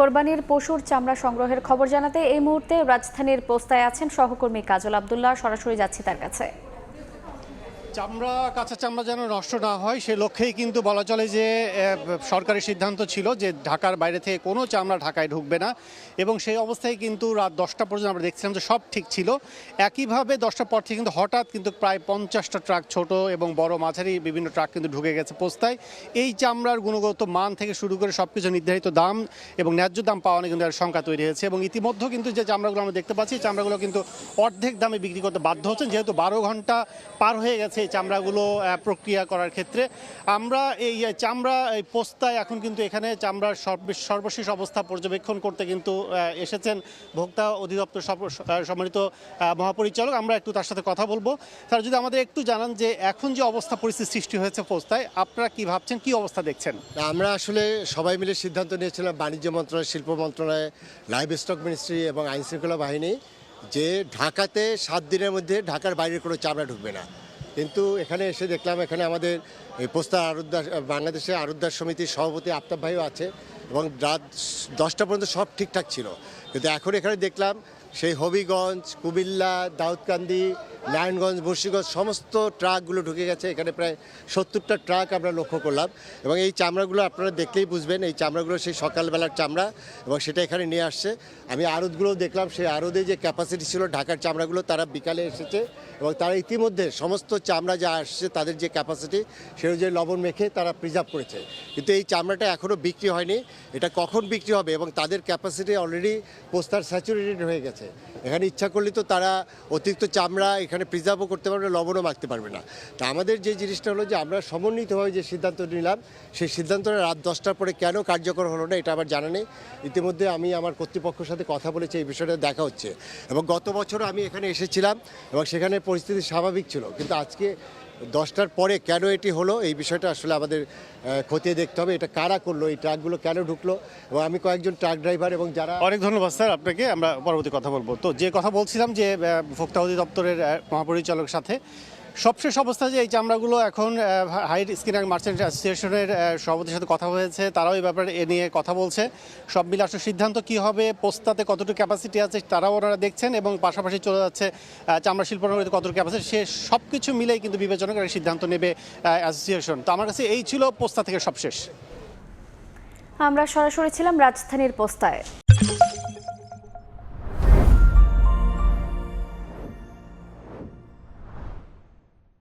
কোরবানির পশুর চামড়া সংগ্রহের খবর জানাতে এই মুহূর্তে রাজধানীর পোস্তায় আছেন সহকর্মী কাজল আব্দুল্লাহ। সরাসরি যাচ্ছি তার কাছে। চামড়া কাঁচা চামড়া যেন নষ্ট না হয় সে লক্ষ্যেই কিন্তু বলা চলে যে সরকারি সিদ্ধান্ত ছিল যে ঢাকার বাইরে থেকে কোনো চামড়া ঢাকায় ঢুকবে না, এবং সেই অবস্থায় কিন্তু রাত 10টা পর্যন্ত আমরা দেখছিলাম যে সব ঠিক ছিল। একইভাবে 10টার পর থেকে কিন্তু হঠাৎ কিন্তু প্রায় 50টা ট্রাক, ছোট এবং বড় মাঝারি বিভিন্ন ট্রাক কিন্তু ঢুকে গেছে পোস্তায়। এই চামড়ার গুণগত মান থেকে শুরু করে সব কিছু নির্ধারিত দাম এবং ন্যায্য দাম পাওয়া নিয়ে কিন্তু শঙ্কা তৈরি হয়েছে, এবং ইতিমধ্যে কিন্তু যে চামড়াগুলো আমরা দেখতে পাচ্ছি চামড়াগুলো কিন্তু অর্ধেক দামে বিক্রি করতে বাধ্য হচ্ছেন, যেহেতু 12 ঘন্টা পার হয়ে গেছে এই চামড়াগুলো প্রক্রিয়া করার ক্ষেত্রে। আমরা এই চামড়া এই পোস্তায় এখন কিন্তু এখানে চামড়ার সর্বশেষ অবস্থা পর্যবেক্ষণ করতে কিন্তু এসেছেন ভোক্তা অধিদপ্তর সম্মানিত মহাপরিচালক। আমরা একটু তার সাথে কথা বলবো। তারা যদি আমাদের একটু জানান যে এখন যে অবস্থা পরিস্থিতি সৃষ্টি হয়েছে পোস্তায়, আপনারা কি ভাবছেন, কি অবস্থা দেখছেন? আমরা আসলে সবাই মিলে সিদ্ধান্ত নিয়েছিলাম, বাণিজ্য মন্ত্রণালয়, শিল্প মন্ত্রণালয়, লাইভ স্টক মিনিস্ট্রি এবং আইনশৃঙ্খলা বাহিনী, যে ঢাকাতে 7 দিনের মধ্যে ঢাকার বাইরের কোনো চামড়া ঢুকবে না। কিন্তু এখানে এসে দেখলাম এখানে আমাদের এই পোস্তা আড়তদার, বাংলাদেশের আড়তদার সমিতির সভাপতি আফতাব ভাইও আছে, এবং রাত 10টা পর্যন্ত সব ঠিকঠাক ছিল। কিন্তু এখন এখানে দেখলাম সেই হবিগঞ্জ, কুমিল্লা, দাউদকান্দি, নারায়ণগঞ্জ, মুন্সিগঞ্জ সমস্ত ট্রাকগুলো ঢুকে গেছে। এখানে প্রায় 70টা ট্রাক আমরা লক্ষ্য করলাম, এবং এই চামড়াগুলো আপনারা দেখলেই বুঝবেন এই চামড়াগুলো সেই সকালবেলার চামড়া, এবং সেটা এখানে নিয়ে আসছে। আমি আড়তগুলোও দেখলাম, সেই আড়তে যে ক্যাপাসিটি ছিল ঢাকার চামড়াগুলো, তারা বিকালে এসেছে, এবং তারা ইতিমধ্যে সমস্ত চামড়া যা আসছে তাদের যে ক্যাপাসিটি সে অনুযায়ী লবণ মেখে তারা প্রিজার্ভ করেছে। কিন্তু এই চামড়াটা এখনও বিক্রি হয়নি, এটা কখন বিক্রি হবে, এবং তাদের ক্যাপাসিটি অলরেডি পোস্তার স্যাচুরেটেড হয়ে গেছে। এখানে ইচ্ছা করলে তো তারা অতিরিক্ত চামড়া এখানে প্রিজার্ভও করতে পারবে না, লবণও মাখতে পারবে না। তা আমাদের যে জিনিসটা হলো যে আমরা সমন্বিতভাবে যে সিদ্ধান্ত নিলাম, সেই সিদ্ধান্তটা রাত 10টার পরে কেন কার্যকর হলো না এটা আমার জানা নেই। ইতিমধ্যে আমি আমার কর্তৃপক্ষের সাথে কথা বলেছি, এই বিষয়টা দেখা হচ্ছে। এবং গত বছরও আমি এখানে এসেছিলাম এবং সেখানে পরিস্থিতি স্বাভাবিক ছিল, কিন্তু আজকে 10টার পরে কেন এটি হলো এই বিষয়টা আসলে আমাদের খতিয়ে দেখতে হবে। এটা কারা করলো, এই ট্রাকগুলো কেন ঢুকলো, এবং আমি কয়েকজন ট্রাক ড্রাইভার এবং যারা। অনেক ধন্যবাদ স্যার আপনাকে। আমরা পরবর্তী কথা বলবো। তো যে কথা বলছিলাম যে ভোক্তা অধিদপ্তরের মহাপরিচালকের সাথে সবশেষ অবস্থা যে এই চামড়াগুলো এখন হাই স্কিন অ্যান্ড মার্চেন্ট অ্যাসোসিয়েশনের সভাপতির সাথে কথা হয়েছে, তারাও এই ব্যাপারে এ নিয়ে কথা বলছে। সব মিলে আসলে সিদ্ধান্ত কী হবে, পোস্তাতে কতটুকু ক্যাপাসিটি আছে তারাও ওনারা দেখছেন, এবং পাশাপাশি চলে যাচ্ছে চামড়া শিল্প কতটুকু ক্যাপাসিটি, সে সব কিছু মিলেই কিন্তু বিবেচনা করে সিদ্ধান্ত নেবে অ্যাসোসিয়েশন। তো আমার কাছে এই ছিল পোস্তা থেকে সবশেষ। আমরা সরাসরি ছিলাম রাজধানীর পোস্তায়।